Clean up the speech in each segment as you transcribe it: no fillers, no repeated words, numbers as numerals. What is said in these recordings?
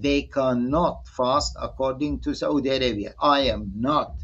they cannot fast according to Saudi Arabia. I am not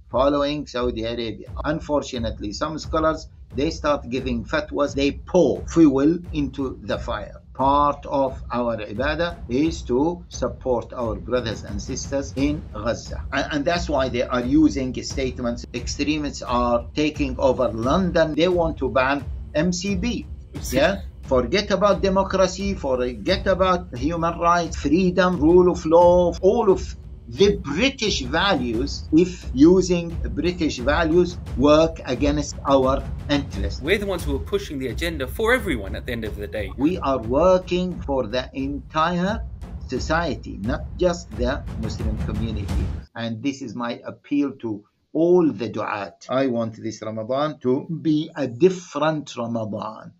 following Saudi Arabia. Unfortunately, some scholars, they start giving fatwas, they pour fuel into the fire. Part of our ibadah is to support our brothers and sisters in Gaza. And that's why they are using statements. Extremists are taking over London. They want to ban MCB. Yeah? Forget about democracy, forget about human rights, freedom, rule of law, all of the British values. If using British values work against our interests. We're the ones who are pushing the agenda for everyone at the end of the day. We are working for the entire society, not just the Muslim community. And this is my appeal to all the du'at. I want this Ramadan to be a different Ramadan.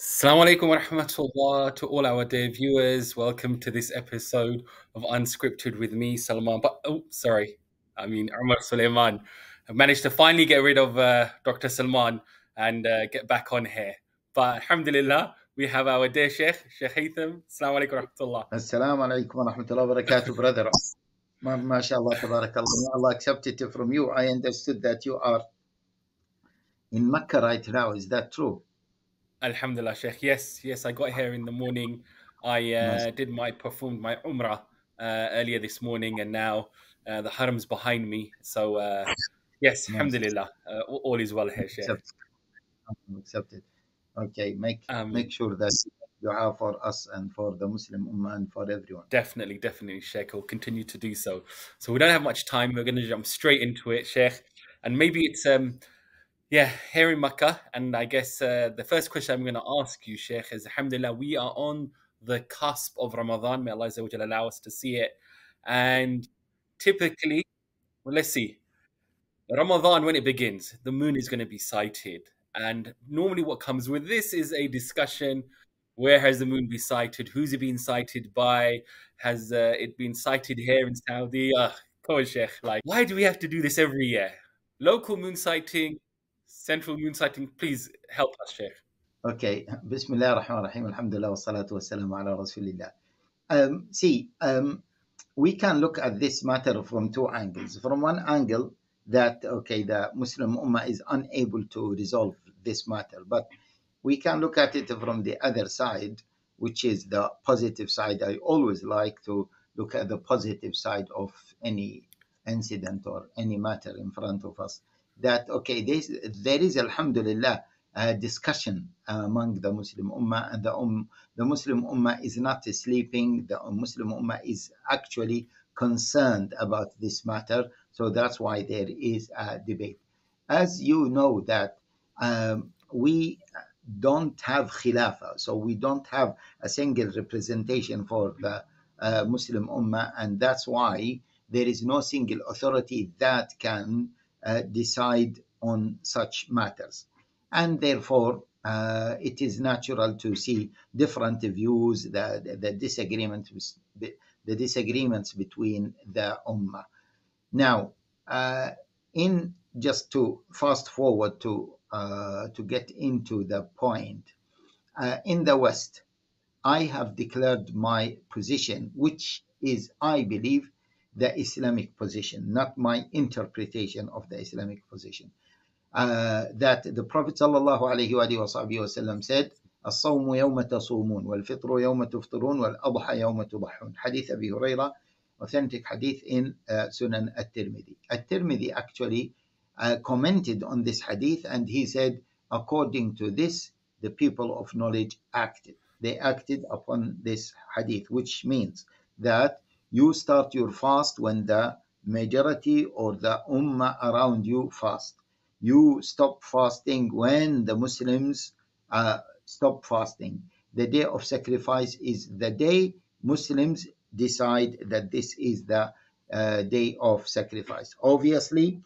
Assalamu alaikum wa rahmatullah to all our dear viewers. Welcome to this episode of Unscripted with me, Salman. Umer Suleman. I've managed to finally get rid of Dr. Salman and get back on here. But alhamdulillah, we have our dear Shaykh Haitham. Assalamu alaikum wa rahmatullah. Assalamu alaikum wa rahmatullah wa barakatuh, brother. MashaAllah, tabarakallah. May Allah accept it from you. I understood that you are in Mecca right now. Is that true? Alhamdulillah, Sheikh. Yes, I got here in the morning. I performed my Umrah earlier this morning, and now the Haram's behind me. So yes, alhamdulillah, all is well here, Sheikh. Accepted. Okay, make sure that you dua for us and for the Muslim Ummah and for everyone. Definitely, Sheikh. I'll continue to do so. So we don't have much time. We're going to jump straight into it, Sheikh. And maybe it's here in Makkah, and I guess the first question I'm going to ask you, Sheikh, is alhamdulillah, we are on the cusp of Ramadan. May Allah allow us to see it. And typically, let's see, Ramadan, when it begins, the moon is going to be sighted. And normally what comes with this is a discussion. Where has the moon been sighted? Who's it been sighted by? Has it been sighted here in Saudi? Come on, Sheikh. Why do we have to do this every year? Local moon sighting, central moon sighting, please help us, Sheikh. Okay. Bismillah ar-Rahman ar-Rahim. Alhamdulillah wa salatu wa salam ala Rasulillah. We can look at this matter from two angles. From one angle, that, the Muslim Ummah is unable to resolve this matter. But we can look at it from the other side, which is the positive side. I always like to look at the positive side of any incident or any matter in front of us. That, there is, alhamdulillah, a discussion among the Muslim Ummah, and the Muslim Ummah is not sleeping. The Muslim Ummah is actually concerned about this matter. So that's why there is a debate. As you know that we don't have khilafah, so we don't have a single representation for the Muslim Ummah, and that's why there is no single authority that can decide on such matters. And therefore, it is natural to see different views, the disagreements between the Ummah. Now, in just to fast forward to get into the point, in the West, I have declared my position, which is, I believe, the Islamic position, not my interpretation of the Islamic position. That the Prophet sallallahu alaihi wasallam said, الصوم يوم تصومون والفطر يوم تفطرون والأضحى يوم تضحون. Hadith Abi Hurairah, authentic hadith in Sunan at-Tirmidhi. At-Tirmidhi actually commented on this hadith, and he said, according to this, the people of knowledge acted. They acted upon this hadith, which means that you start your fast when the majority or the ummah around you fast. You stop fasting when the Muslims stop fasting. The day of sacrifice is the day Muslims decide that this is the day of sacrifice. Obviously,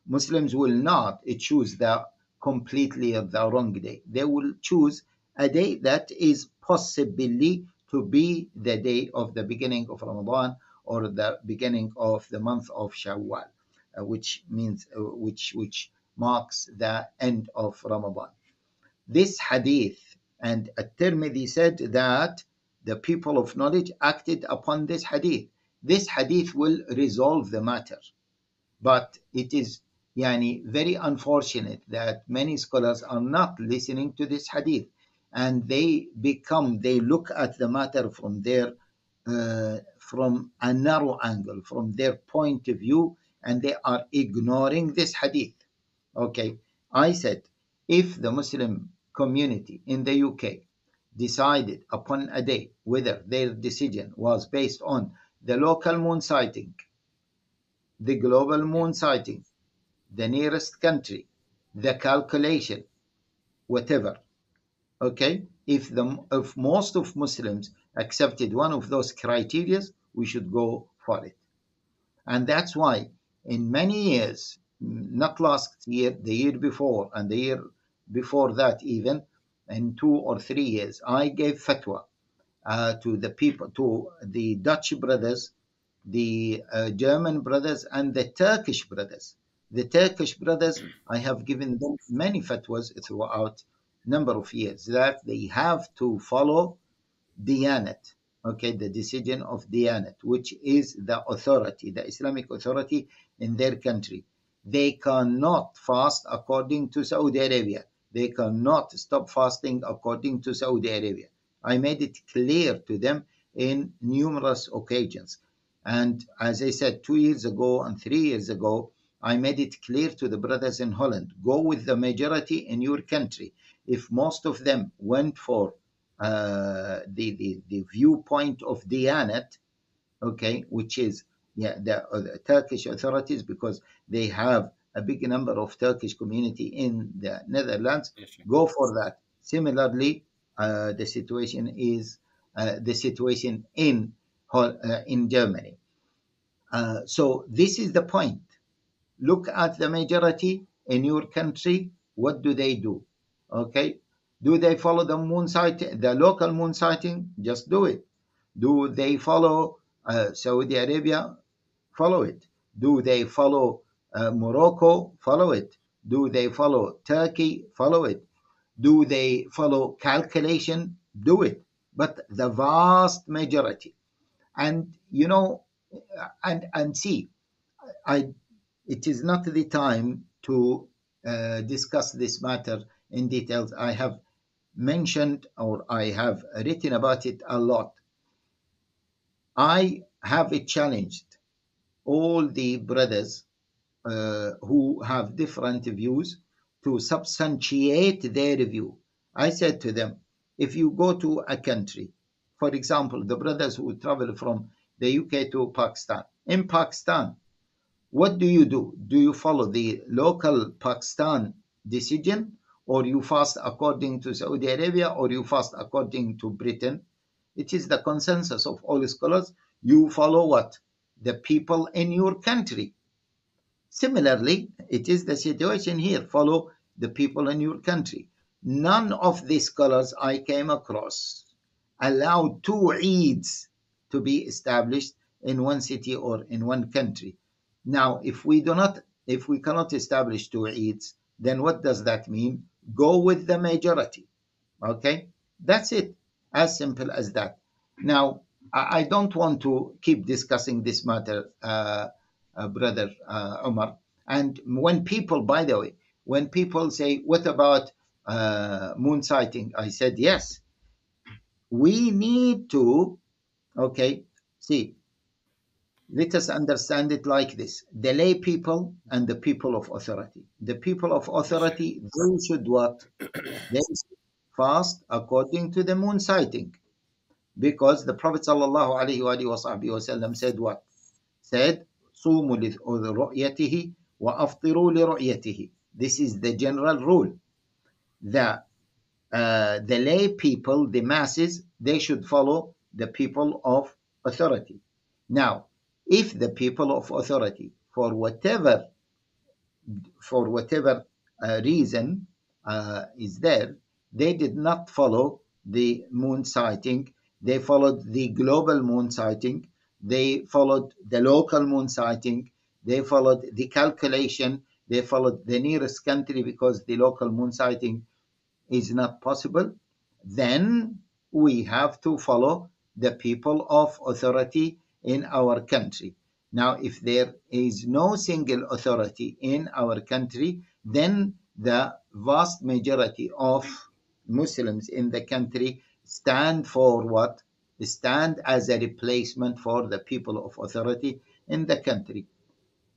Muslims will not choose the completely the wrong day. They will choose a day that is possibly to be the day of the beginning of Ramadan or the beginning of the month of Shawwal, which means which marks the end of Ramadan. This hadith, and At-Tirmidhi said that the people of knowledge acted upon this hadith. This hadith will resolve the matter. But it is very unfortunate that many scholars are not listening to this hadith, and they look at the matter from a narrow angle, from their point of view, and they are ignoring this hadith. Okay, I said, if the Muslim community in the UK decided upon a day whether their decision was based on the local moon sighting, the global Yeah. moon sighting, the nearest country, the calculation, whatever. Okay, if most of Muslims accepted one of those criteria, we should go for it. And that's why in many years, not last year, the year before, and the year before that, even in 2 or 3 years, I gave fatwa to the people, to the Dutch brothers, the German brothers, and the Turkish brothers. The Turkish brothers, I have given them many fatwas throughout number of years that they have to follow Diyanat, okay, the decision of Diyanat, which is the authority, the Islamic authority in their country. They cannot fast according to Saudi Arabia. They cannot stop fasting according to Saudi Arabia. I made it clear to them in numerous occasions. And as I said, 2 years ago and 3 years ago, I made it clear to the brothers in Holland, go with the majority in your country. If most of them went for the viewpoint of Diyanat, okay, which is the Turkish authorities, because they have a big number of Turkish community in the Netherlands, Yeah, sure. go for that. Similarly, the situation is the situation in Germany. So this is the point. Look at the majority in your country. What do they do? Okay, do they follow the moon sighting, the local moon sighting? Just do it. Do they follow Saudi Arabia? Follow it. Do they follow Morocco? Follow it. Do they follow Turkey? Follow it. Do they follow calculation? Do it. But the vast majority, and and see, I it is not the time to discuss this matter in details. I have mentioned, or I have written about it a lot. I have challenged all the brothers who have different views to substantiate their view. I said to them, if you go to a country, for example, the brothers who travel from the UK to Pakistan, in Pakistan, what do you do? Do you follow the local Pakistan decision, or you fast according to Saudi Arabia, or you fast according to Britain? It is the consensus of all scholars. You follow what? The people in your country. Similarly, it is the situation here. Follow the people in your country. None of the scholars I came across allowed two Eids to be established in one city or in one country. Now, if we cannot establish two Eids, then what does that mean? Go with the majority. Okay, that's it. As simple as that. Now, I don't want to keep discussing this matter, brother Umar. And when people, by the way, when people say, "What about moon sighting?" I said, "Yes, we need to." Okay, see, let us understand it like this: the lay people and the people of authority. The people of Yeah, sure. authority, they should what? They should fast according to the moon sighting, because the Prophet sallallahu alaihi wasallam said what? Said, "Sumu لرؤيته وأفطروا لرؤيته." This is the general rule. The lay people, the masses, they should follow the people of authority. Now, if the people of authority, for whatever reason is there, they did not follow the moon sighting. They followed the global moon sighting. They followed the local moon sighting. They followed the calculation. They followed the nearest country because the local moon sighting is not possible. Then we have to follow the people of authority in our country. Now, if there is no single authority in our country, then the vast majority of Muslims in the country stand for what? Stand as a replacement for the people of authority in the country.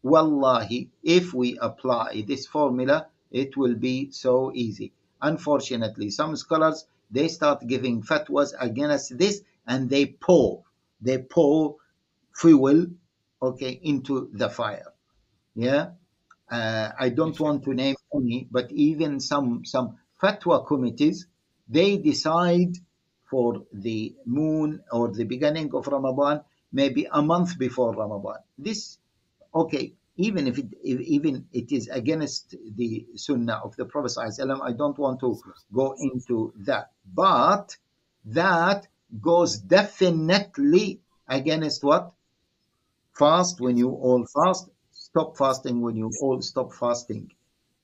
Wallahi, if we apply this formula, it will be so easy. Unfortunately, some scholars, they start giving fatwas against this, and they pour fuel, okay, into the fire. Yeah. I Yeah, don't Sheikh. want to name any, but even some fatwa committees, they decide for the moon or the beginning of Ramadan, maybe a month before Ramadan. This, okay, even it is against the Sunnah of the Prophet ﷺ, I don't want to go into that, but that goes definitely against what? Fast when Yes. you all fast, stop fasting when you all stop fasting.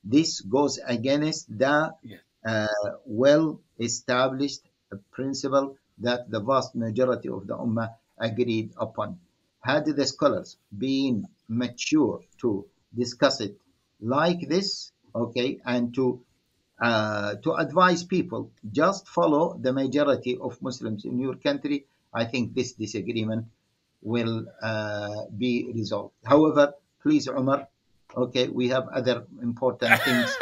This goes against the Yeah. uh, well established principle that the vast majority of the Ummah agreed upon. Had the scholars been mature to discuss it like this, okay, and to advise people, just follow the majority of Muslims in your country, I think this disagreement will be resolved. However, please, Umar, okay, we have other important things.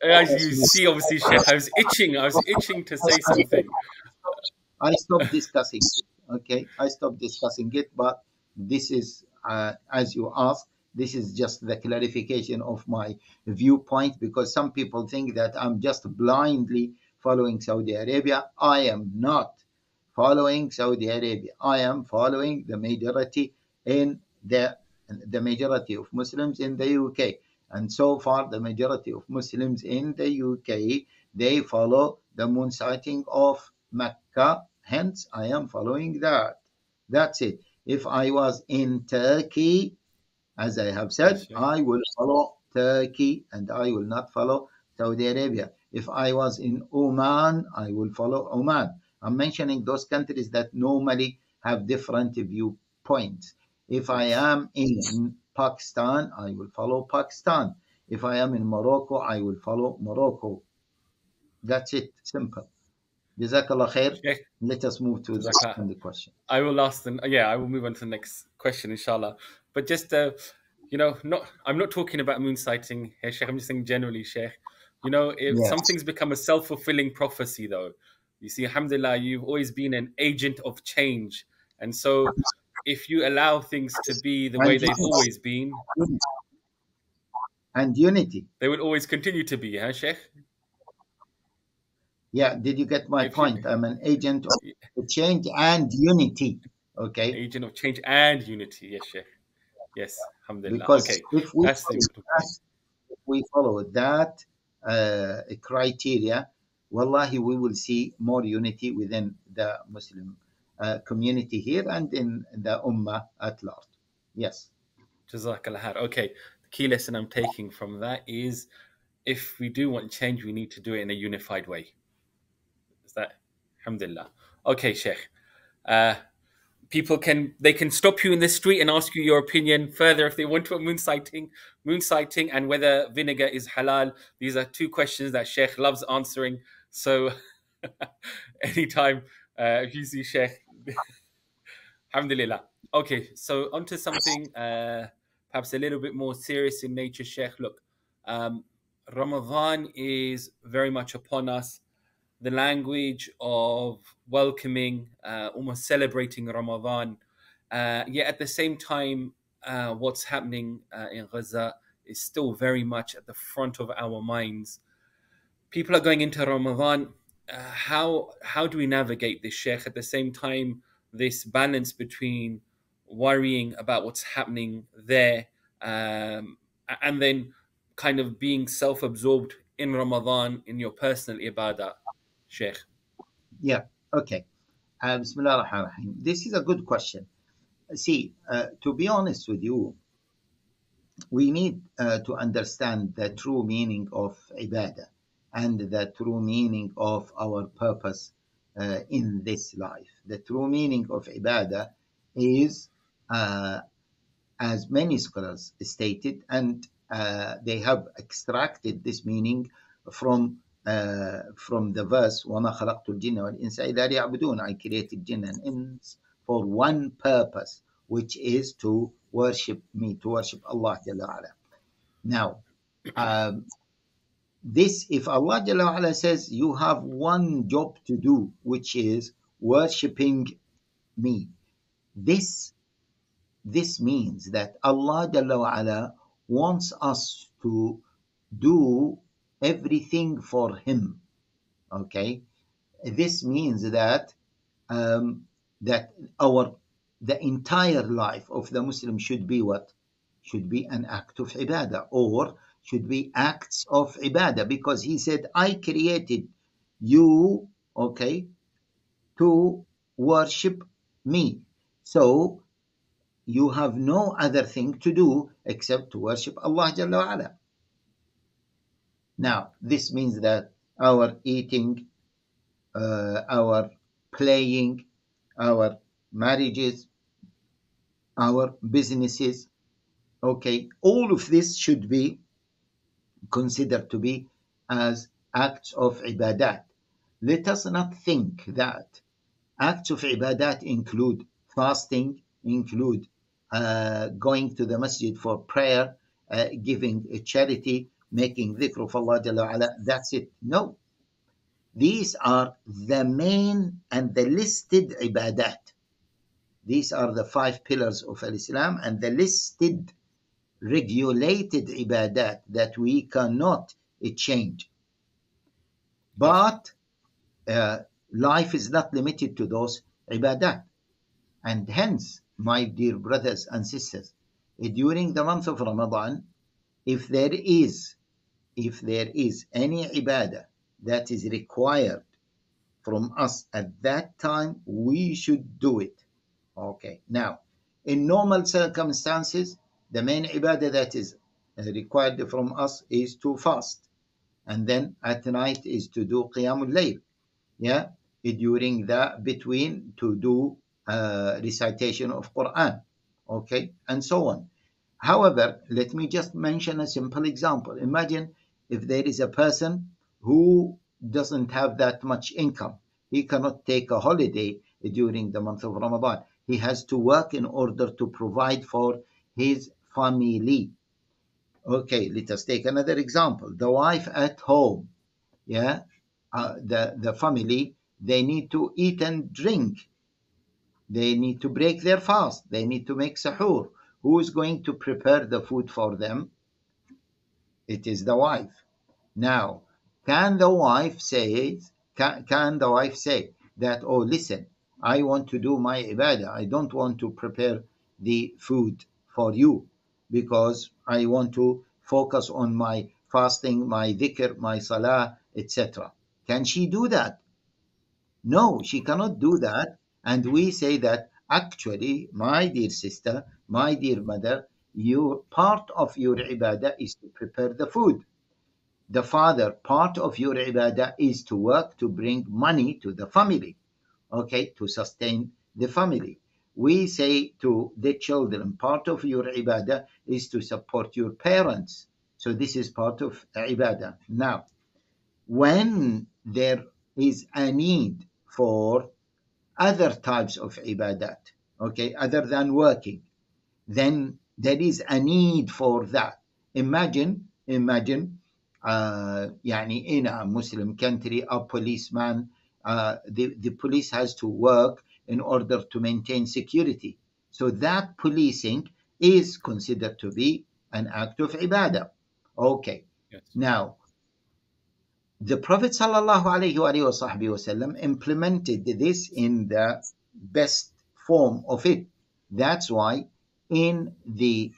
As you see, obviously, Sheikh, I was itching. I was itching to say something. I stopped discussing it. Okay, I stopped discussing it, but this is, as you asked, this is just the clarification of my viewpoint, because some people think that I'm just blindly following Saudi Arabia. I am not following Saudi Arabia. I am following the majority in the majority of Muslims in the UK. And so far, the majority of Muslims in the UK, they follow the moon sighting of Mecca. Hence, I am following that. That's it. If I was in Turkey, as I have Yes, said, Sheikh. I will follow Turkey and I will not follow Saudi Arabia. If I was in Oman, I will follow Oman. I'm mentioning those countries that normally have different viewpoints. If I Yes. am in Pakistan, I will follow Pakistan. If I am in Morocco, I will follow Morocco. That's it. Simple. Jazakallah khair. Sheikh, Let us move to the Jazakallah. second question. I will ask them. Yeah, I will move on to the next question, inshallah. But just, not I'm not talking about moon sighting here, Sheikh. I'm just saying generally, Sheikh. If some Yes. things become a self-fulfilling prophecy, though, you see, alhamdulillah, you've always been an agent of change. And so if you allow things to be the way And they've always been, unity. they will always continue to be, huh, Sheikh? Yeah, did you get my If you point? I'm an agent of change and unity. Okay, agent of change and unity, yes, Sheikh. Yes, alhamdulillah. because Okay, that's the important point. if we follow that criteria, wallahi, we will see more unity within the Muslim community here and in the Ummah at large. Yes, Jazakallah khair. Okay, the key lesson I'm taking from that is if we do want change, we need to do it in a unified way. Is that? Alhamdulillah. Okay, Sheikh. Uh, People can stop you in the street and ask you your opinion further if they want to moon sighting, and whether vinegar is halal. These are two questions that Sheikh loves answering. So anytime if you see Sheikh, alhamdulillah. Okay, so onto something perhaps a little bit more serious in nature, Sheikh. Look, um, Ramadan is very much upon us. The language of welcoming, almost celebrating Ramadan. Yet at the same time, what's happening in Gaza is still very much at the front of our minds. People are going into Ramadan. How do we navigate this, Sheikh? At the same time, this balance between worrying about what's happening there, and then kind of being self-absorbed in Ramadan in your personal ibadah, Sheikh. yeah, okay. Bismillah ar-Rahman ar-Rahim. This is a good question. See, to be honest with you, we need to understand the true meaning of ibadah and the true meaning of our purpose in this life. The true meaning of ibadah is, as many scholars stated, and they have extracted this meaning from the verse وَمَا خَلَقْتُ الْجِنَّ وَالْإِنسَ إِلَّا لِيَعْبُدُونَ. I created jinn and ins for one purpose, which is to worship me, to worship Allah Jalla wa'ala. Now, this, if Allah Jalla wa'ala says you have one job to do, which is worshipping me, this means that Allah Jalla wa'ala wants us to do everything for him. Okay, this means that that the entire life of the Muslim should be what? Should be an act of ibadah, or should be acts of ibadah, because he said, I created you, okay, to worship me. So you have no other thing to do except to worship Allah Jalla wa'ala. Now, this means that our eating, our playing, our marriages, our businesses, okay, all of this should be considered to be as acts of ibadat. Let us not think that acts of ibadat include fasting, include going to the masjid for prayer, giving a charity, making dhikr of Allah Jalla wa'ala. That's it. No. These are the main and the listed ibadat. These are the 5 pillars of Islam and the listed, regulated ibadat that we cannot change. But life is not limited to those ibadat. And hence, my dear brothers and sisters, during the month of Ramadan, if there is any ibadah that is required from us at that time, we should do it. Okay. Now, in normal circumstances, the main ibadah that is required from us is to fast, and then at night is to do qiyamul layl. Yeah, during the between to do recitation of Quran. Okay, and so on. However, let me just mention a simple example. Imagine if there is a person who doesn't have that much income. He cannot take a holiday during the month of Ramadan. He has to work in order to provide for his family. Okay, let us take another example. The wife at home, yeah, the family, they need to eat and drink. They need to break their fast. They need to make sahur. Who is going to prepare the food for them? It is the wife. Now, can the wife say that, oh, listen, I want to do my ibadah. I don't want to prepare the food for you because I want to focus on my fasting, my dhikr, my salah, etc. Can she do that? No, she cannot do that. And we say that actually, my dear sister, my dear mother, part of your ibadah is to prepare the food. The father, part of your ibadah is to work to bring money to the family, okay, to sustain the family. We say to the children, part of your ibadah is to support your parents. So this is part of ibadah. Now, when there is a need for other types of ibadat, okay, other than working, then there is a need for that. Imagine, in a Muslim country, a policeman, the police has to work in order to maintain security. So that policing is considered to be an act of ibadah. Okay. Yes. Now, the Prophet ﷺ implemented this in the best form of it. That's why in the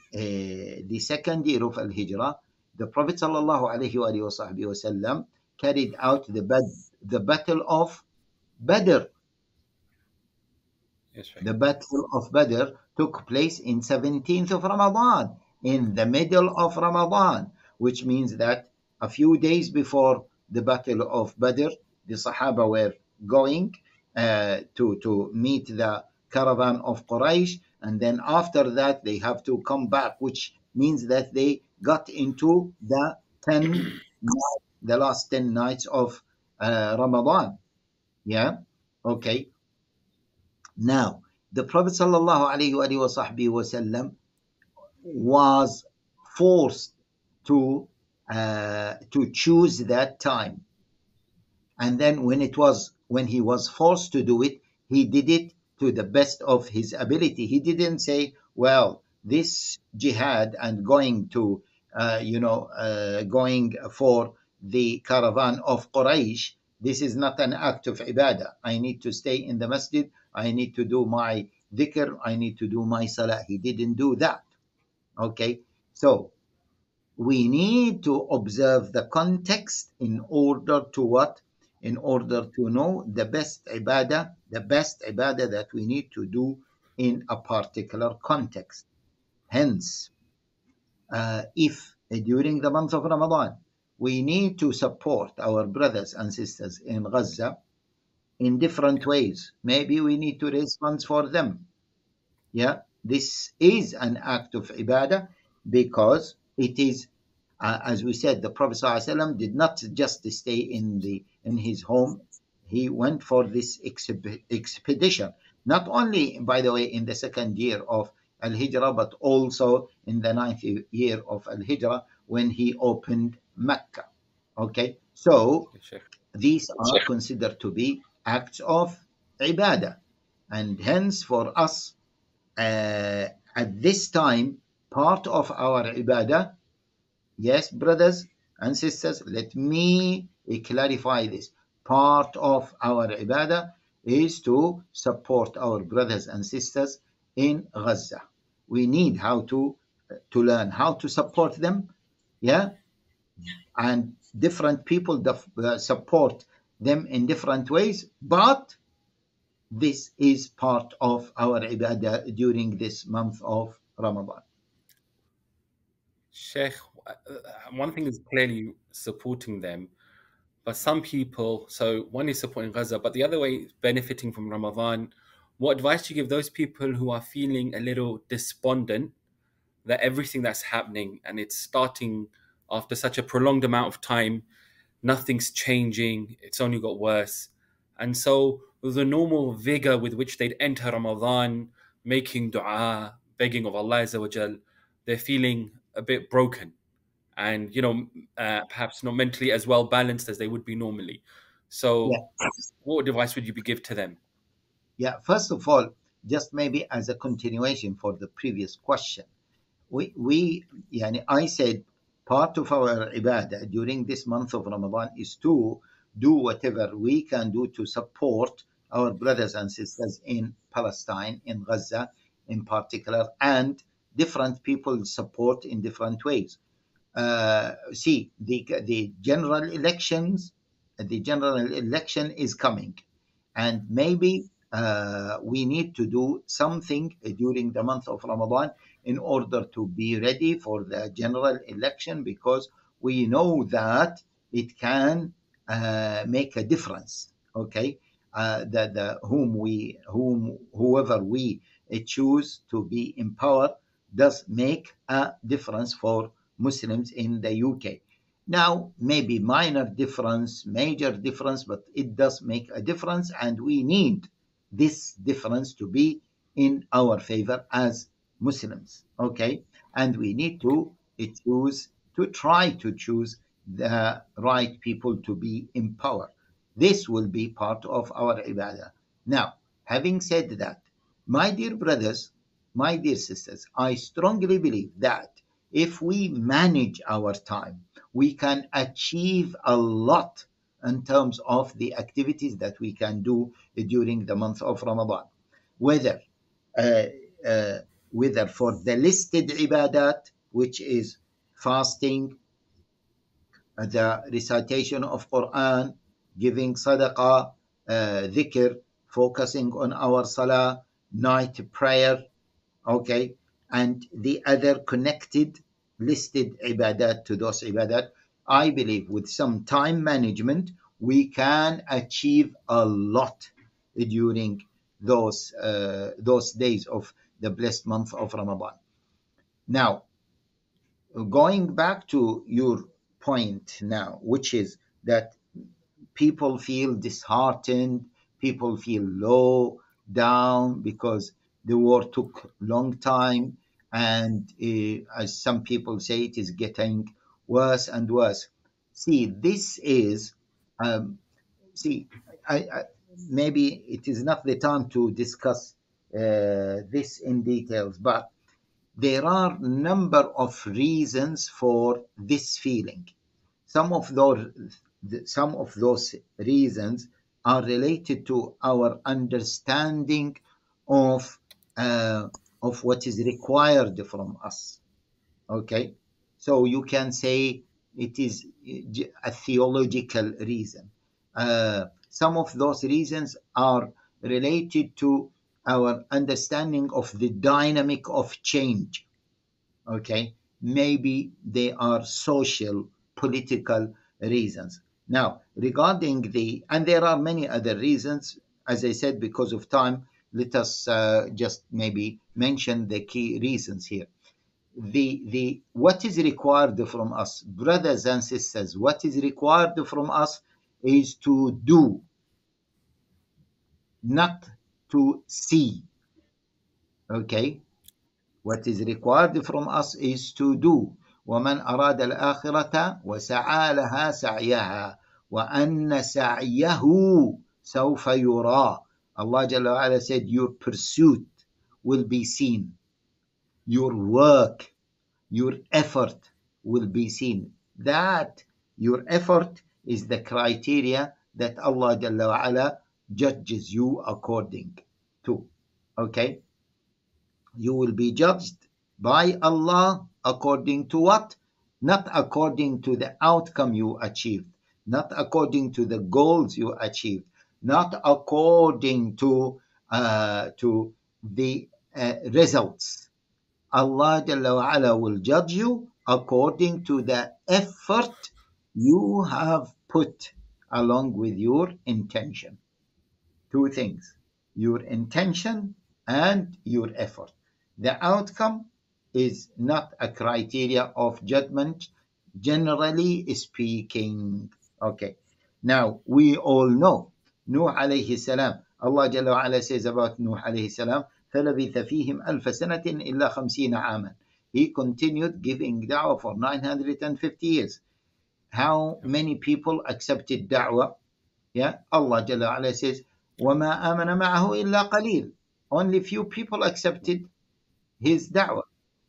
second year of Al-Hijrah, the Prophet ﷺ carried out the Battle of Badr. Yes, right. The Battle of Badr took place in 17th of Ramadan, in the middle of Ramadan, which means that a few days before the Battle of Badr, the Sahaba were going to meet the caravan of Quraysh, and then after that they have to come back, which means that they got into the 10 the last 10 nights of Ramadan. Yeah. Okay. Now, the Prophet sallallahu alaihi wasallam was forced to choose that time, and then when he was forced to do it, he did it to the best of his ability. He didn't say, well, this jihad and going to going for the caravan of Quraysh, this is not an act of ibadah. I need to stay in the masjid, I need to do my dhikr, I need to do my salah. He didn't do that. Okay. So we need to observe the context in order to what? In order to know the best ibadah that we need to do in a particular context. Hence, if during the month of Ramadan we need to support our brothers and sisters in Gaza in different ways, maybe we need to raise funds for them. Yeah, this is an act of ibadah, because it is, as we said, the Prophet ﷺ did not just stay in his home. He went for this expedition, not only, by the way, in the second year of Al-Hijrah, but also in the 9th year of Al-Hijrah, when he opened Mecca. Okay, so these are considered to be acts of ibadah, and hence for us, at this time, part of our ibadah, yes, brothers and sisters, let me clarify this. Part of our ibadah is to support our brothers and sisters in Gaza. We need how to learn how to support them. Yeah, and different people support them in different ways, but this is part of our ibadah during this month of Ramadan. Sheikh, one thing is clearly supporting them, but some people, so one is supporting Gaza, but the other way is benefiting from Ramadan. What advice do you give those people who are feeling a little despondent that everything that's happening and it's starting after such a prolonged amount of time, nothing's changing, it's only got worse? And so the normal vigor with which they'd enter Ramadan, making dua, begging of Allah Azza wa Jal, they're feeling a bit broken and, perhaps not mentally as well balanced as they would be normally. So Yeah. what advice would you give to them? Yeah, first of all, just maybe as a continuation for the previous question, I said part of our ibadah during this month of Ramadan is to do whatever we can do to support our brothers and sisters in Palestine, in Gaza in particular, and different people support in different ways. See, the general elections, the general election is coming, and maybe we need to do something during the month of Ramadan in order to be ready for the general election, because we know that it can make a difference. Okay, whoever we choose to be in power does make a difference for Muslims in the UK. Now, maybe minor difference, major difference, but it does make a difference, and we need this difference to be in our favor as Muslims. Okay, and we need to try to choose the right people to be in power. This will be part of our ibadah. Now, having said that, my dear brothers, my dear sisters, I strongly believe that if we manage our time, we can achieve a lot in terms of the activities that we can do during the month of Ramadan, whether uh, uh, whether for the listed ibadat, which is fasting, the recitation of Quran, giving sadaqah, dhikr, focusing on our salah, night prayer, okay, and the other connected listed ibadat to those ibadat. I believe with some time management, we can achieve a lot during those days of the blessed month of Ramadan. Now, going back to your point now, which is that people feel disheartened, people feel low down because the war took long time, and as some people say, it is getting worse and worse. See, this is um, see, I maybe it is not the time to discuss this in details, but there are number of reasons for this feeling. Some of those reasons are related to our understanding of uh, of what is required from us. Okay, so you can say it is a theological reason. Some of those reasons are related to our understanding of the dynamic of change. Okay, maybe they are social, political reasons. Now, regarding and there are many other reasons, as I said, because of time, let us just maybe mention the key reasons here. The what is required from us, brothers and sisters, what is required from us is to do, not to see. Okay, what is required from us is to do. ومن أراد الآخرة وسعى لها سعيها وأن سعيه سوف يرى. Allah Jalla wa Ala said, your pursuit will be seen, your work, your effort will be seen. That your effort is the criteria that Allah Jalla wa Ala judges you according to. Okay, you will be judged by Allah according to what? Not according to the outcome you achieved, not according to the goals you achieved, not according to the results. Allah Jalla wa Ala will judge you according to the effort you have put along with your intention. Two things: your intention and your effort. The outcome is not a criteria of judgment, generally speaking. Okay. Now, we all know Nuh alayhi salam. Allah Jalla wa Ala says about Nuh alayhi salam, فَلَبِثَ فِيهِمْ أَلْفَ سَنَةٍ إِلَّا 50 عَامًا. He continued giving da'wah for 950 years. How many people accepted da'wah? Yeah, Allah Jalla wa Ala says, وَمَا آمَنَ مَعَهُ إِلَّا قَلِيلٌ. Only few people accepted his da'wah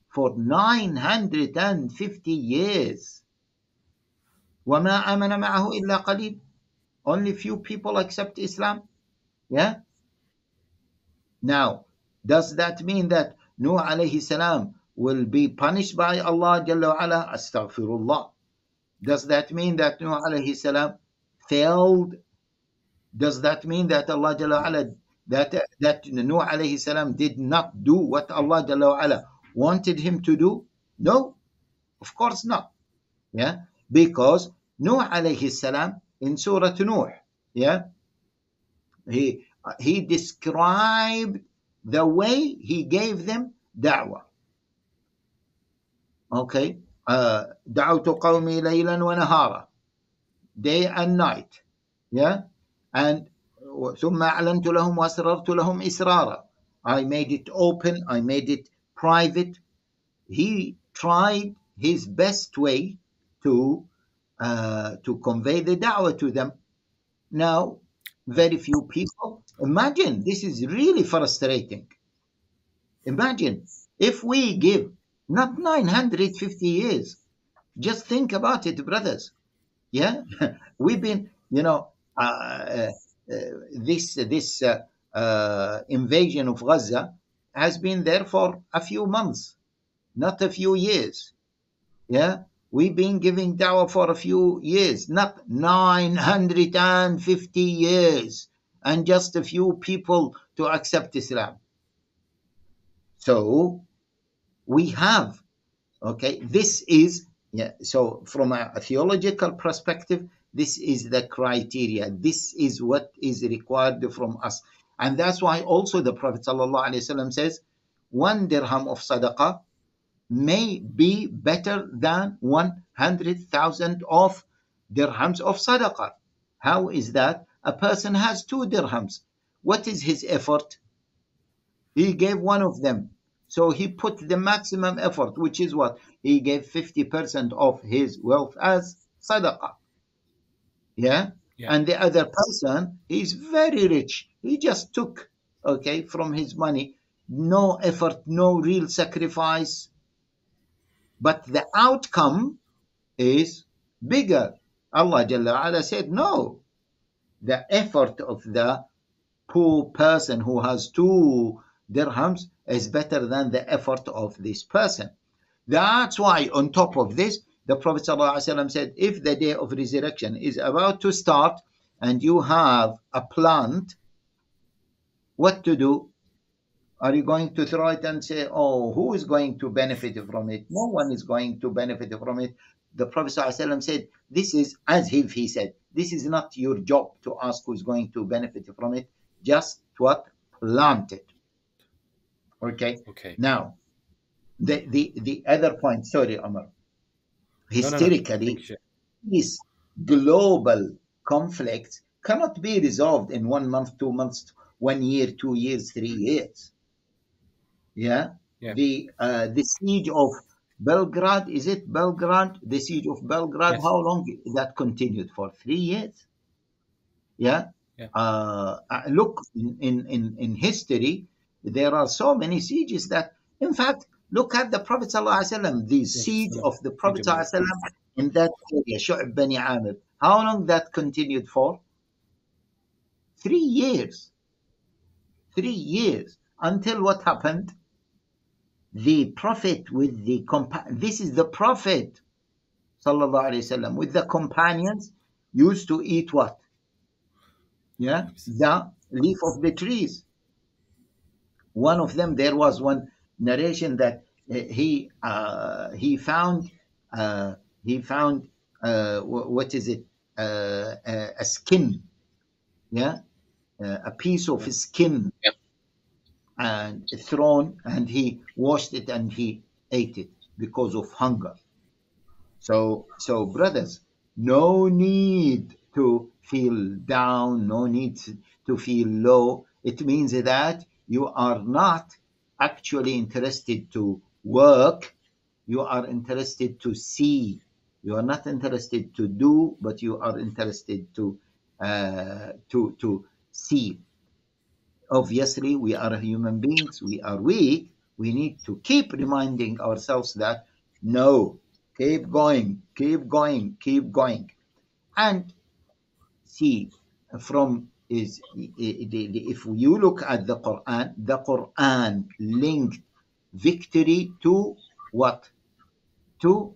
for 950 years. وَمَا آمَنَ مَعَهُ إِلَّا قَلِيلٌ. Only few people accept Islam. Yeah. Now, does that mean that Nuh alayhi salam will be punished by Allah Jalla wa Ala? Astaghfirullah. Does that mean that Nuh alayhi salam failed? Does that mean that Allah Jalla wa Ala, that Nuh alayhi salam did not do what Allah Jalla wa Ala wanted him to do? No, of course not. Yeah, because Nuh alayhi salam in Surah Nuh, yeah, he described the way he gave them da'wah. Okay, دعوت قومي ليلا ونهارا, day and night. Yeah, and ثم أعلنت لهم وأسررت لهم إسرارا. I made it open, I made it private. He tried his best way to convey the da'wah to them. Now, very few people. Imagine, this is really frustrating. Imagine if we give not 950 years. Just think about it, brothers. Yeah, we've been, this invasion of Gaza has been there for a few months, not a few years. Yeah, we've been giving da'wah for a few years, not 950 years, and just a few people to accept Islam. So we have, okay, this is, yeah, so from a theological perspective, This is the criteria. This is what is required from us. And that's why also the Prophet ﷺ says, 1 dirham of sadaqah may be better than 100,000 of dirhams of sadaqah. How is that? A person has 2 dirhams. What is his effort? He gave one of them. So he put the maximum effort, which is what? He gave 50% of his wealth as sadaqah. Yeah? Yeah. And the other person is very rich. He just took, okay, from his money. No effort, no real sacrifice. But the outcome is bigger. Allah Jalla wa'ala said, no. The effort of the poor person who has 2 dirhams is better than the effort of this person. That's why on top of this, the Prophet ﷺ said, if the day of resurrection is about to start and you have a plant, what to do? Are you going to throw it and say, oh, who is going to benefit from it? No one is going to benefit from it. The Prophet ﷺ said, this is, as if he said, this is not your job to ask who's going to benefit from it. Just what? Plant it. Okay? Okay. Now, the other point, sorry, Omar. Historically, these global conflicts cannot be resolved in 1 month, 2 months, 1 year, 2 years, 3 years. Yeah. The siege of Belgrade, is it Belgrade? The siege of Belgrade, Yes. how long that continued for? 3 years. Yeah. Look, in history, there are so many sieges that, in fact, look at the Prophet ﷺ, the siege of the Prophet ﷺ in that area, Shu'b Bani Amir. How long that continued for? 3 years. 3 years. Until what happened? The Prophet with the this is the Prophet ﷺ with the companions used to eat what? Yeah, the leaf of the trees. One of them, there was one narration that he found what is it? A skin, yeah, a piece of skin, and thrown, and he washed it and he ate it because of hunger. So brothers, no need to feel down, no need to feel low. It means that you are not actually interested to work. You are interested to see. You are not interested to do, but you are interested to see. Obviously, we are human beings. We are weak. We need to keep reminding ourselves that no, keep going, keep going, keep going. And see, from is if you look at the Quran linked victory to what? To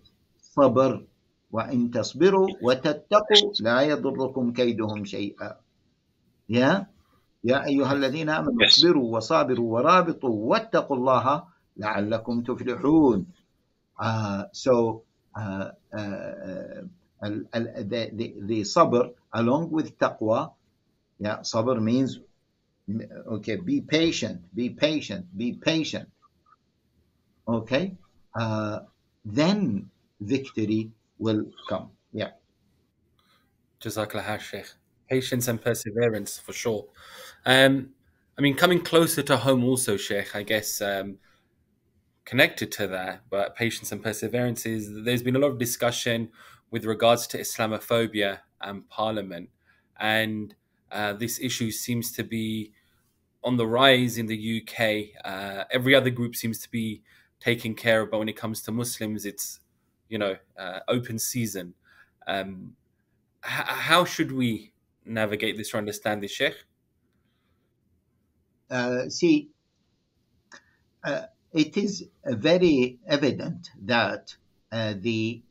sabr. وَإِن تَصْبِرُوا وَتَتَّقُوا لَا يَضُرُّكُمْ كَيْدُهُمْ شَيْئًا. Yeah? يا أيها الذين آمنوا اصبروا وصابروا ورابطوا واتقوا الله لعلكم تفلحون. So the sabr along with taqwa, yeah, sabr means, okay, be patient, be patient, be patient. Okay, then victory will come. Yeah. Jazakallah, Sheikh. Patience and perseverance for sure. I mean, coming closer to home also, Sheikh, I guess connected to that, but patience and perseverance is there's been a lot of discussion with regards to Islamophobia and Parliament, and this issue seems to be on the rise in the UK. Every other group seems to be taken care of, but when it comes to Muslims, it's open season. How should we navigate this or understand this, Sheikh? See, it is very evident that the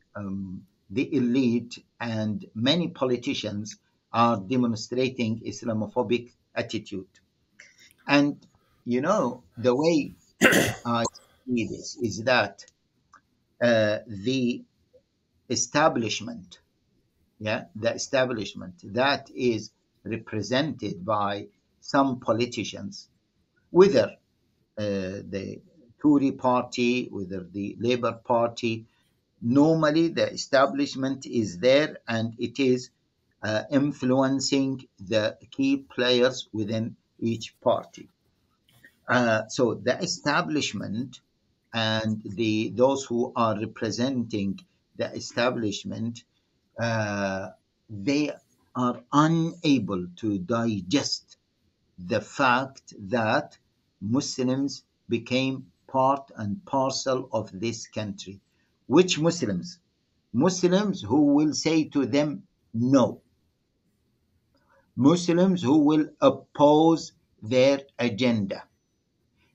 elite and many politicians are demonstrating Islamophobic attitude. And the way I see this is that the establishment, yeah, the establishment that is represented by some politicians, whether the Tory party, whether the Labour Party. Normally, the establishment is there and it is influencing the key players within each party. So the establishment and those who are representing the establishment, they are unable to digest the fact that Muslims became part and parcel of this country. Which Muslims? Muslims who will say to them no. Muslims who will oppose their agenda.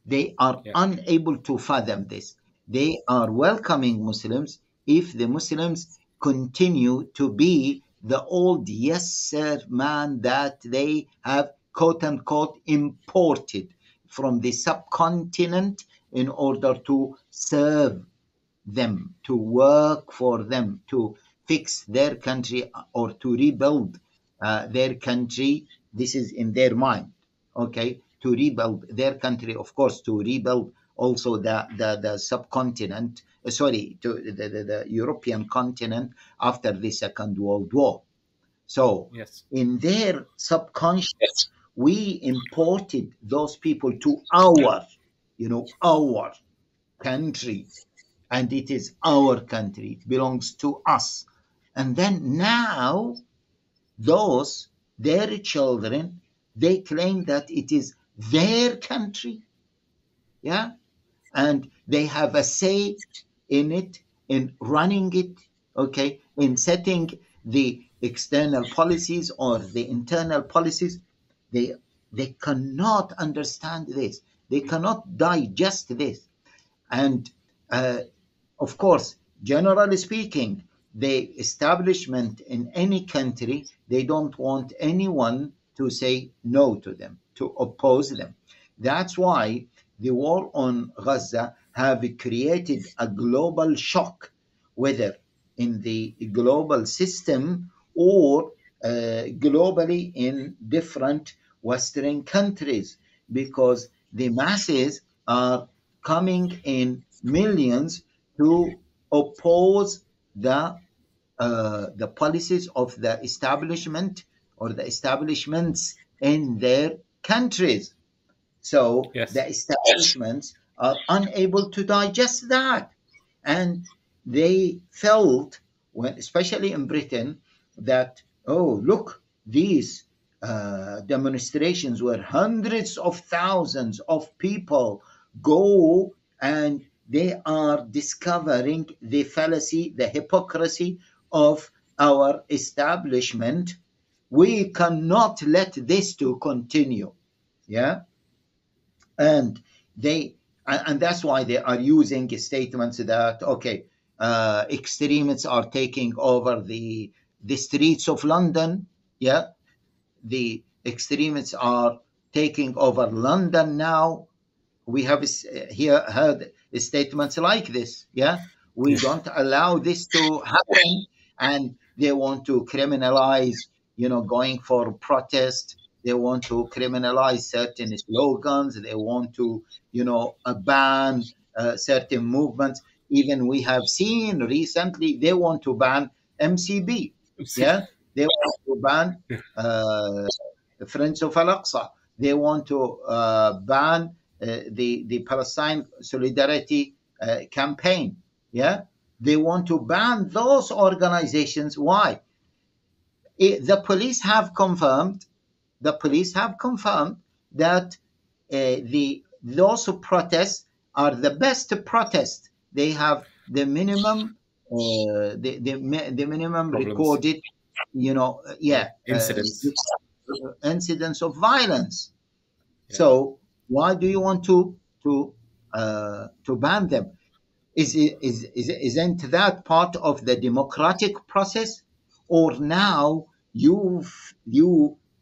They are unable to fathom this. They are welcoming Muslims if the Muslims continue to be the old yes sir man that they have quote unquote imported from the subcontinent in order to serve them, to work for them, to fix their country or to rebuild their country. This is in their mind, okay? To rebuild their country, of course, to rebuild also the subcontinent, to the European continent after the Second World War. So in their subconscious, we imported those people to our country, and it is our country. It belongs to us. And then now their children, they claim that it is their country, yeah, and they have a say in it, in running it, okay, in setting the external policies or the internal policies. They cannot understand this. They cannot digest this. And of course, generally speaking, the establishment in any country, they don't want anyone to say no to them, to oppose them. That's why the war on Gaza have created a global shock, whether in the global system or globally in different Western countries, because the masses are coming in millions to oppose the policies of the establishment or the establishments in their countries. So the establishments are unable to digest that, and they felt, when, especially in Britain, that look, these demonstrations where hundreds of thousands of people go, and they are discovering the fallacy, the hypocrisy of our establishment. We cannot let this to continue. Yeah. And that's why they are using statements that, okay, extremists are taking over the streets of London. Yeah. The extremists are taking over London now. We have here heard statements like this. Yeah, we don't allow this to happen, and they want to criminalize, going for protest. They want to criminalize certain slogans. They want to, ban certain movements. Even we have seen recently they want to ban MCB. Yeah, they want to ban Friends of Al-Aqsa. They want to ban the Palestine Solidarity Campaign. Yeah, they want to ban those organizations. Why? The police have confirmed. The police have confirmed that those who protest are the best protest. They have the minimum, the minimum Problems. Recorded, incidents of violence. Yeah. So why do you want to ban them? Isn't that part of the democratic process? Or now you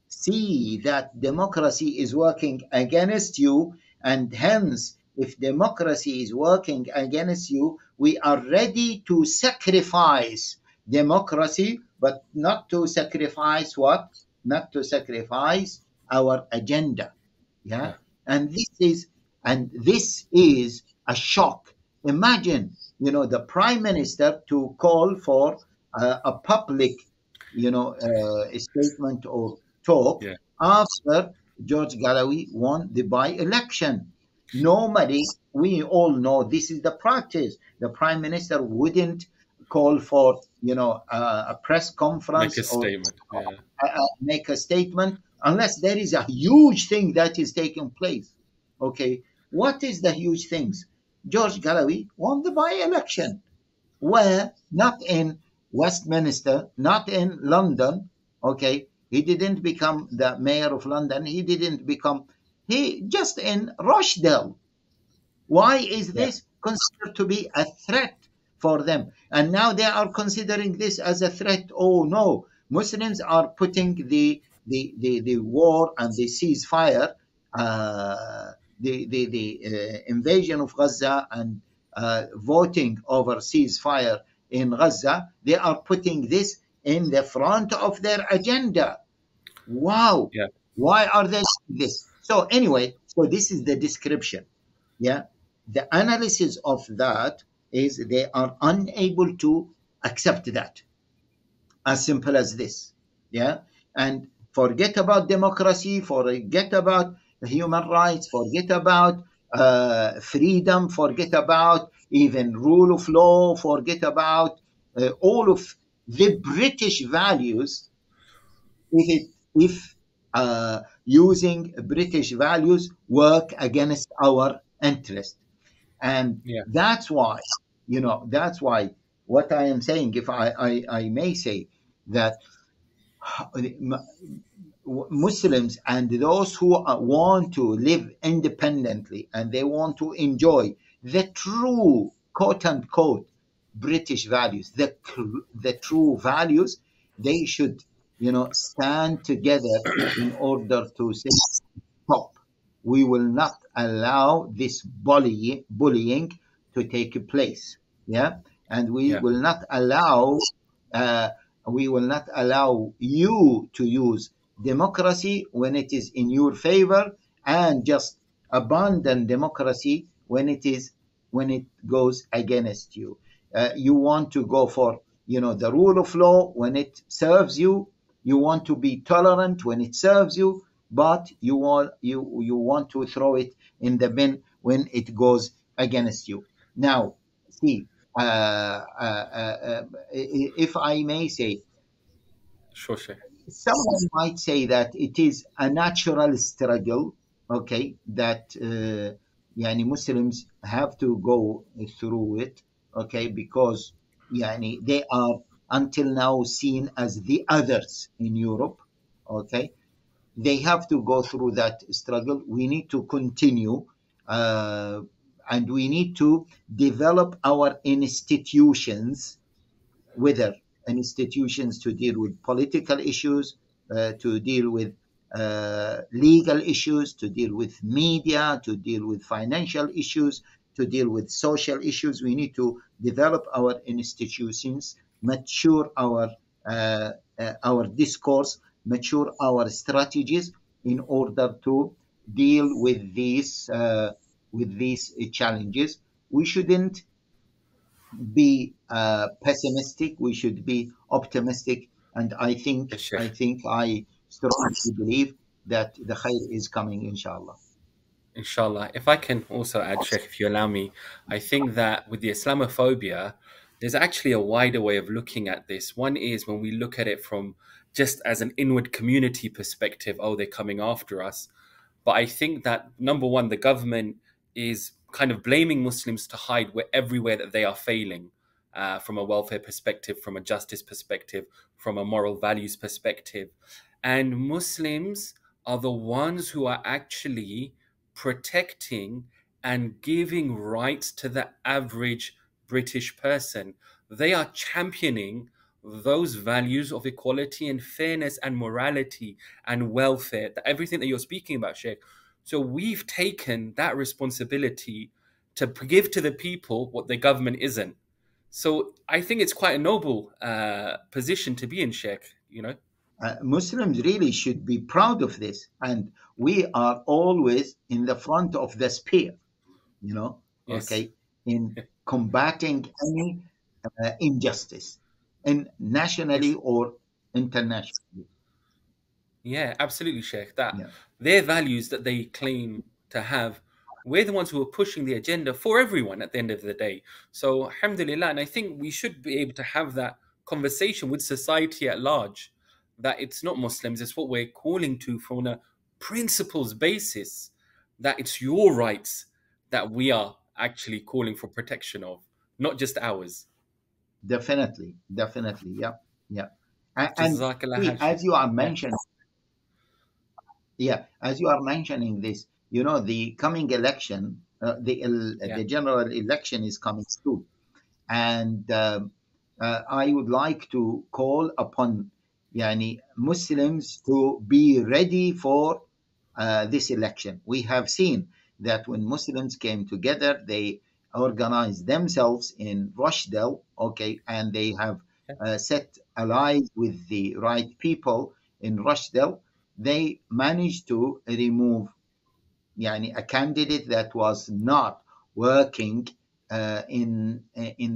see that democracy is working against you, and hence, if democracy is working against you, we are ready to sacrifice democracy but not to sacrifice what? Not to sacrifice our agenda. Yeah. Yeah. And this is a shock. Imagine, the prime minister to call for a public, a statement or talk Yeah. after George Galloway won the by-election. Normally, we all know this is the practice. The prime minister wouldn't call for, a press Make conference a or statement. Yeah. make a statement unless there is a huge thing that is taking place. Okay, what is the huge things? George Galloway won the by-election, where not in Westminster, not in London. Okay, he didn't become the mayor of London. He didn't become. He just in Rochdale. Why is Yeah. this considered to be a threat for them? And now they are considering this as a threat. Oh no, Muslims are putting the war and the ceasefire, the invasion of Gaza and voting over ceasefire in Gaza. They are putting this in the front of their agenda. Wow, Yeah. why are they doing this? So anyway, so this is the description. Yeah, the analysis of that is they are unable to accept that, as simple as this. Yeah, and forget about democracy, forget about human rights, forget about freedom, forget about even rule of law, forget about all of the British values. If using British values work against our interest. And Yeah. that's why what I am saying, if I may say, that Muslims and those who want to live independently and they want to enjoy the true quote unquote British values, the true values, they should, stand together in order to say, stop. We will not allow this bullying to take place. Yeah, and Yeah. uh, we will not allow you to use democracy when it is in your favor, and just abandon democracy when it goes against you. You want to go for, the rule of law when it serves you. You want to be tolerant when it serves you, but you want to throw it in the bin when it goes against you. Now, see, if I may say, Sure. Sure. someone might say that it is a natural struggle, okay, that yani Muslims have to go through it, okay, because they are until now seen as the others in Europe, okay. They have to go through that struggle. We need to continue, uh, and we need to develop our institutions, whether institutions to deal with political issues, to deal with legal issues, to deal with media, to deal with financial issues, to deal with social issues. We need to develop our institutions, mature our discourse, mature our strategies in order to deal with these challenges. We shouldn't be pessimistic. We should be optimistic, and I think Yes, I Sheikh. think I strongly believe that the khair is coming, inshallah. Inshallah. If I can also add, Sheikh, if you allow me, I think that with the Islamophobia, there's actually a wider way of looking at this. One is when we look at it from just as an inward community perspective, oh, they're coming after us. But I think that number one, the government is kind of blaming Muslims to hide everywhere that they are failing, from a welfare perspective, from a justice perspective, from a moral values perspective. And Muslims are the ones who are actually protecting and giving rights to the average British person. They are championing those values of equality and fairness and morality and welfare, everything that you're speaking about, Sheikh. So we've taken that responsibility to give to the people what the government isn't. So I think it's quite a noble position to be in, Sheikh. Muslims really should be proud of this, and we are always in the front of the spear, Yes. okay, in combating any injustice, in nationally Yes. or internationally. Yeah, absolutely, Sheikh. That Yeah, their values that they claim to have, we're the ones who are pushing the agenda for everyone at the end of the day. So, alhamdulillah, and I think we should be able to have that conversation with society at large. That it's not Muslims, it's what we're calling to from a principles basis. That it's your rights that we are actually calling for protection of, not just ours. definitely, definitely. Yeah, yeah. And Jazakallah see, khair, Sheikh. Yeah, as you are mentioning this, the coming election, yeah, the general election is coming soon, and I would like to call upon Muslims to be ready for this election. We have seen that when Muslims came together, they organized themselves in Rochdale, okay, and they have yeah, set allies with the right people in Rochdale. They managed to remove a candidate that was not working in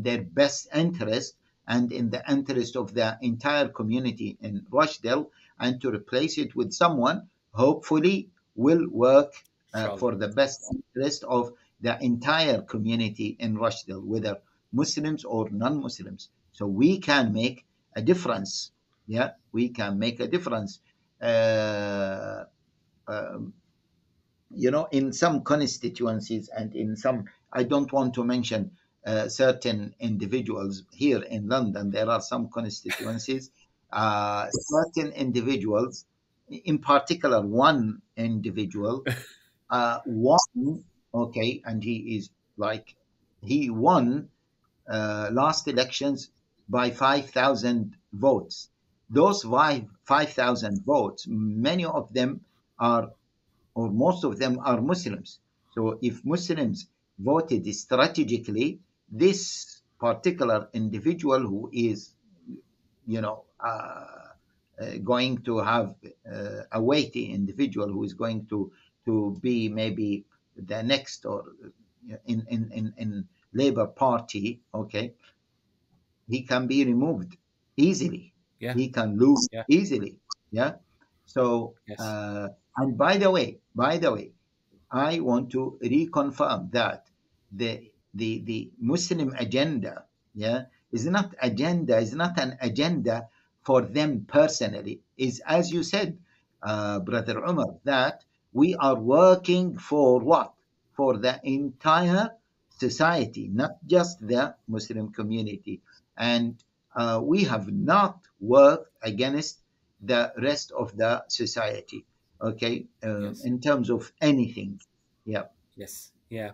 their best interest and in the interest of the entire community in Rochdale, and to replace it with someone hopefully will work inshallah. for the best interest of the entire community in Rochdale, whether Muslims or non-Muslims. So we can make a difference. Yeah, we can make a difference. Uh, um, in some constituencies and in some, I don't want to mention certain individuals here in London. There are some constituencies, certain individuals, in particular, one individual won, okay, and he is like, he won last elections by 5,000 votes. Those 5,000 votes, many of them are, or most of them are Muslims. So if Muslims voted strategically, this particular individual who is, going to have a weighty individual who is going to be maybe the next, or in Labour Party, okay, he can be removed easily. Yeah, He can lose yeah, easily. Yeah. So, yes, and by the way, I want to reconfirm that the Muslim agenda, yeah, is not an agenda for them personally. Is, as you said, Brother Umar, that we are working for what? For the entire society, not just the Muslim community. And we have not worked against the rest of the society, okay, yes. in terms of anything. Yeah, Yes, yeah.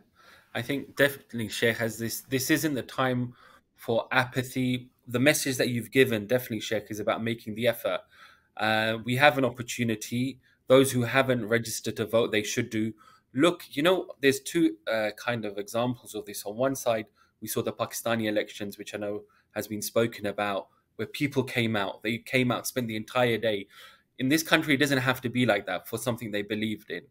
I think definitely Sheikh has this. This isn't the time for apathy. The message that you've given, definitely, Sheikh, is about making the effort. We have an opportunity. Those who haven't registered to vote, they should do. Look, there's two kind of examples of this. On one side, we saw the Pakistani elections, which I know has been spoken about, where people came out. They came out, spent the entire day. In this country, it doesn't have to be like that for something they believed in.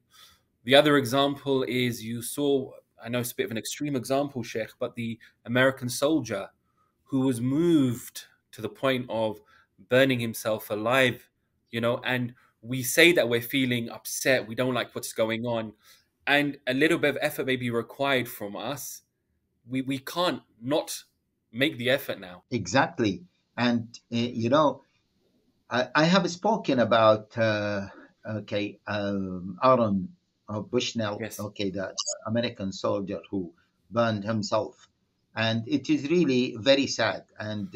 The other example is you saw, I know it's a bit of an extreme example, Sheikh, but the American soldier who was moved to the point of burning himself alive, and we say that we're feeling upset, we don't like what's going on, and a little bit of effort may be required from us. We can't not make the effort now. exactly. And I have spoken about okay, Aaron Bushnell, Yes. okay, the American soldier who burned himself, and it is really very sad. And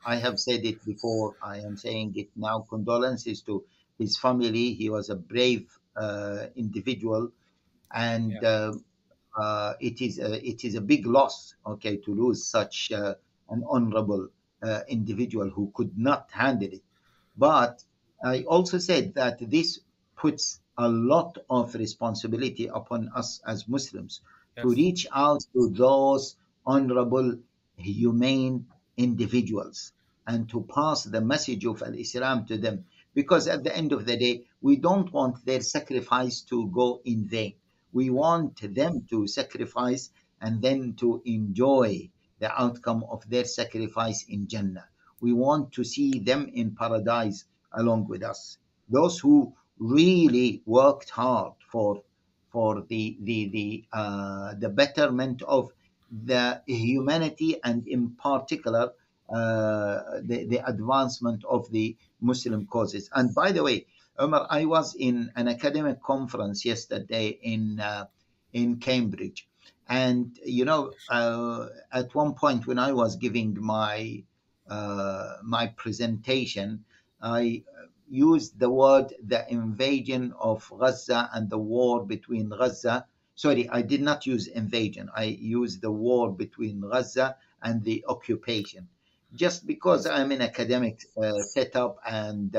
I have said it before. I am saying it now. Condolences to his family. He was a brave individual, and Yeah. it is a big loss, okay, to lose such an honorable individual who could not handle it. But I also said that this puts a lot of responsibility upon us as Muslims to Yes. reach out to those honorable humane individuals and to pass the message of Al-Islam to them. Because at the end of the day, we don't want their sacrifice to go in vain. We want them to sacrifice and then to enjoy the outcome of their sacrifice in Jannah. We want to see them in paradise along with us. Those who really worked hard for the betterment of the humanity, and in particular the advancement of the Muslim causes. And by the way, Umar, I was in an academic conference yesterday in Cambridge, and at one point when I was giving my presentation, I used the word the invasion of Gaza and the war between Gaza. Sorry, I did not use invasion. I used the war between Gaza and the occupation. Just because Yes. I'm in academic setup and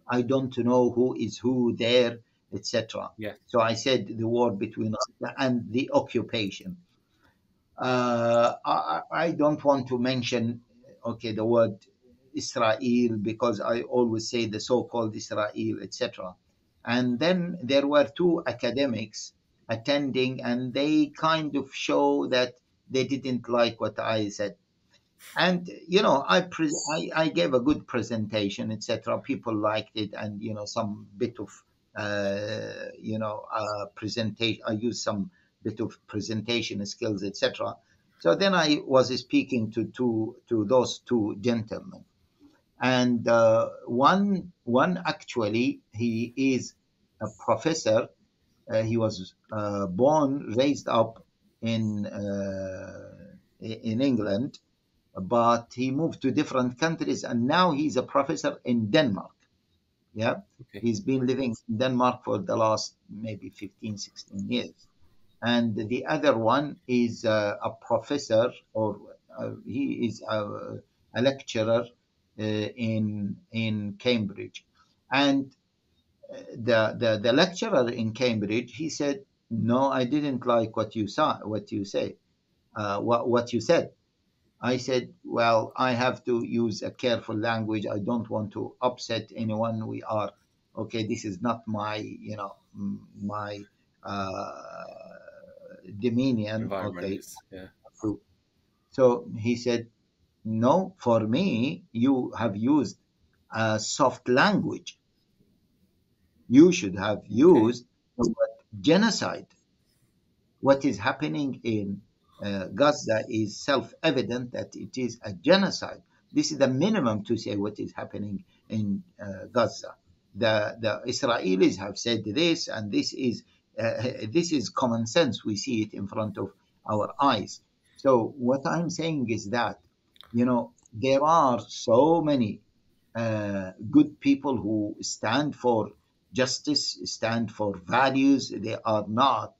I don't know who is who there, etc. Yeah. So I said the war between Gaza and the occupation. I don't want to mention, okay, the word Israel because I always say the so-called Israel, etc. And then there were two academics attending, and they kind of show that they didn't like what I said. And I gave a good presentation, etc. People liked it, and some bit of presentation. I used some bit of presentation skills, etc. So then I was speaking to those two gentlemen, and one actually he is a professor. He was born, raised up in England, but he moved to different countries, and now he's a professor in Denmark. Yeah, Okay. he's been living in Denmark for the last maybe 15, 16 years. And the other one is a professor, or he is a lecturer in Cambridge. And the lecturer in Cambridge, he said, "No, I didn't like what you saw, what you say, what you said." I said, "Well, I have to use a careful language. I don't want to upset anyone. We are okay. This is not my, my dominion. Environment Okay." is, yeah. So he said, "No, for me, you have used a soft language. You should have Okay. used the word genocide. What is happening in Gaza is self-evident that it is a genocide. This is the minimum to say what is happening in Gaza. The Israelis have said this, and this is common sense. We see it in front of our eyes. So what I'm saying is that there are so many good people who stand for justice, stand for values. They are not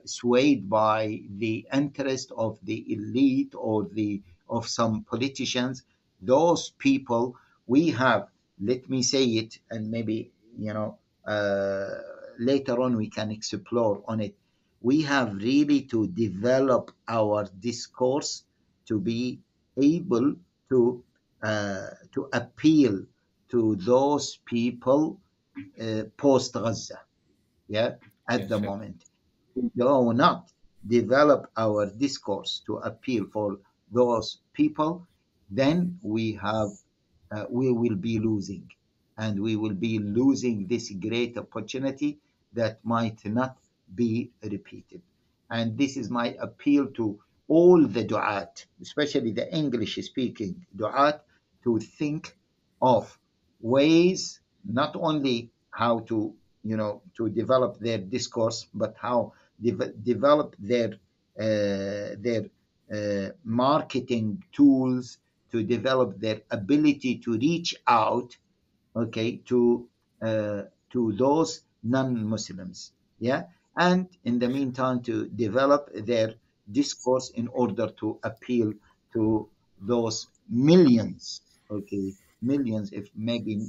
swayed by the interest of the elite or the of some politicians. Those people, we have, let me say it, and maybe uh, later on we can explore on it. We have really to develop our discourse to be able to appeal to those people post Gaza, yeah, at Yes, the sure. moment. We do not develop our discourse to appeal for those people, then we will be losing, and we will be losing this great opportunity that might not be repeated. And this is my appeal to all the du'at, especially the English speaking du'at, to think of ways not only how to develop their discourse, but how develop their marketing tools, to develop their ability to reach out, okay, to those non-Muslims, yeah, and in the meantime to develop their discourse in order to appeal to those millions, okay, millions, if maybe,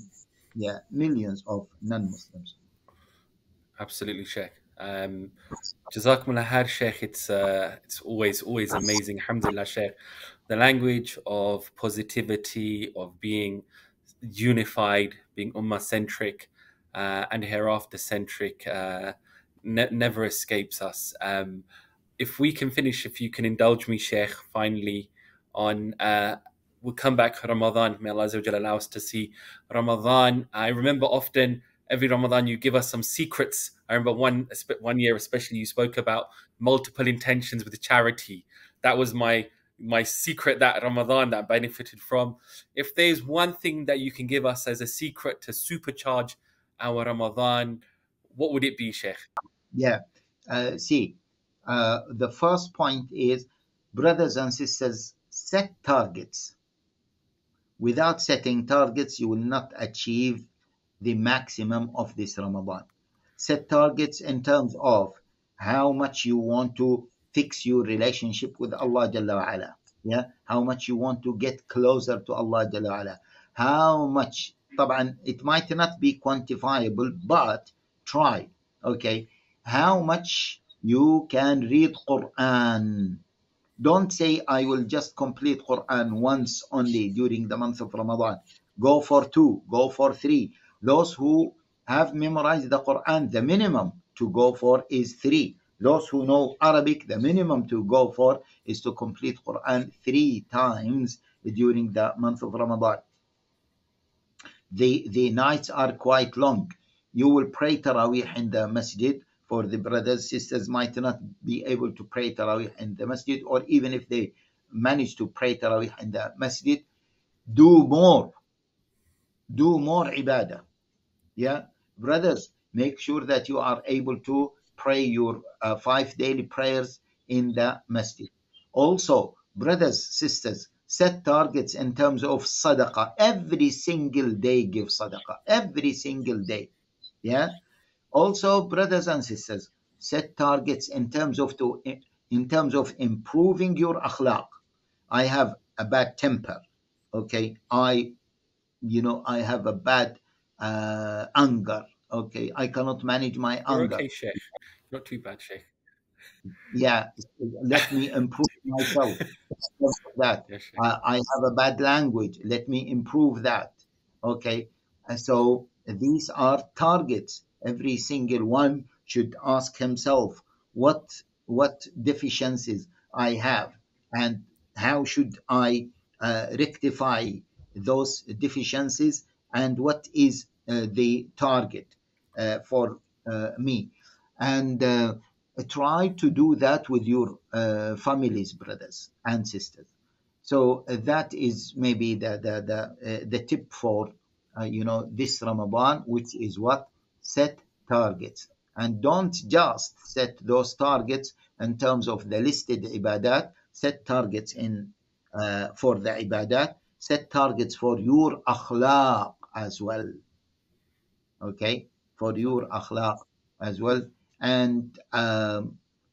yeah, millions of non-Muslims. Absolutely, Sheikh. Jazakumullah khair, Sheikh. It's always amazing. Alhamdulillah, Sheikh. The language of positivity, of being unified, being ummah centric, and hereafter centric, never escapes us. If we can finish, if you can indulge me, Sheikh, finally, on we'll come back Ramadan. May Allah Azza wa Jalla allow us to see Ramadan. I remember often every Ramadan you give us some secrets. I remember one year especially you spoke about multiple intentions with charity. That was my secret that Ramadan that I benefited from. If there's one thing that you can give us as a secret to supercharge our Ramadan, what would it be, Sheikh? Yeah. See, the first point is, brothers and sisters, set targets. Without setting targets, you will not achieve the maximum of this Ramadan. Set targets in terms of how much you want to fix your relationship with Allah Jalla wa Ala. Yeah, how much you want to get closer to Allah Jalla wa Ala. How much, طبعا, it might not be quantifiable, but try. Okay, how much you can read Quran. Don't say, I will just complete Quran once only during the month of Ramadan. Go for 2, go for 3. Those who have memorized the Quran, the minimum to go for is 3. Those who know Arabic, the minimum to go for is to complete Quran 3 times during the month of Ramadan. The nights are quite long. You will pray Taraweeh in the masjid. For the brothers, sisters might not be able to pray Taraweeh in the masjid, or even if they manage to pray Taraweeh in the masjid, do more ibadah. Yeah, brothers, make sure that you are able to pray your 5 daily prayers in the masjid. Also, brothers, sisters, set targets in terms of sadaqah. Every single day give sadaqah. Every single day. Yeah. Also, brothers and sisters, set targets in terms of improving your akhlaq. I have a bad temper. Okay, I have a bad anger. Okay, I cannot manage my You're anger. okay, Sheikh. Not too bad, Sheikh. Yeah, let me improve myself. That Yes, Sheikh. I have a bad language. Let me improve that. Okay, and so these are targets. Every single one should ask himself what deficiencies I have, and how should I rectify those deficiencies, and what is the target for me, and try to do that with your families, brothers and sisters. So that is maybe the tip for this Ramadan, which is what, set targets, and don't just set those targets in terms of the listed ibadat. Set targets in for the ibadat. Set targets for your akhlaq as well. Okay, for your akhlaq as well. And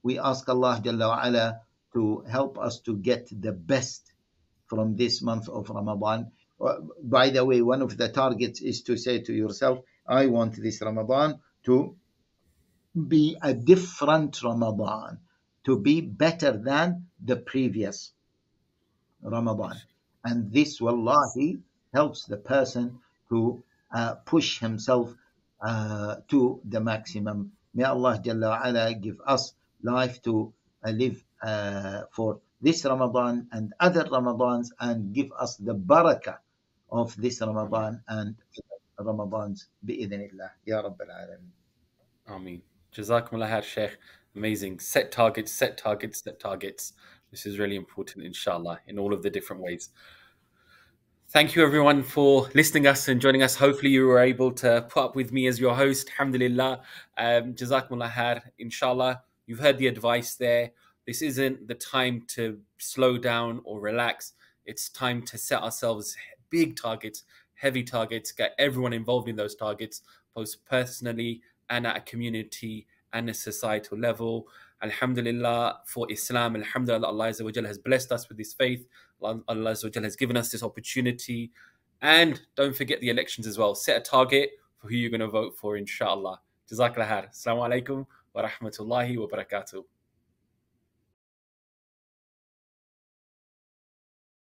we ask Allah Jalla wa Ala to help us to get the best from this month of Ramadan. By the way, one of the targets is to say to yourself, I want this Ramadan to be a different Ramadan, to be better than the previous Ramadan. And this, wallahi, helps the person to push himself to the maximum. May Allah Jalla wa Ala give us life to live for this Ramadan and other Ramadans, and give us the barakah of this Ramadan and Ramadans bi'idhnillah. Ya Rabbil Alameen. Ameen. Jazakumullah khair, Sheikh. Amazing. Set targets, set targets, set targets. This is really important, inshallah, in all of the different ways. Thank you, everyone, for listening us and joining us. Hopefully, you were able to put up with me as your host. Alhamdulillah. Jazakumullah khair. Inshallah, you've heard the advice there. This isn't the time to slow down or relax. It's time to set ourselves big targets, heavy targets, get everyone involved in those targets, both personally and at a community and a societal level. Alhamdulillah for Islam. Alhamdulillah, Allah Azza wa Jalla has blessed us with this faith. Allah Azza wa Jalla has given us this opportunity. And don't forget the elections as well. Set a target for who you're going to vote for, inshallah. Jazakallah khair. Assalamu alaikum wa rahmatullahi wa barakatuh.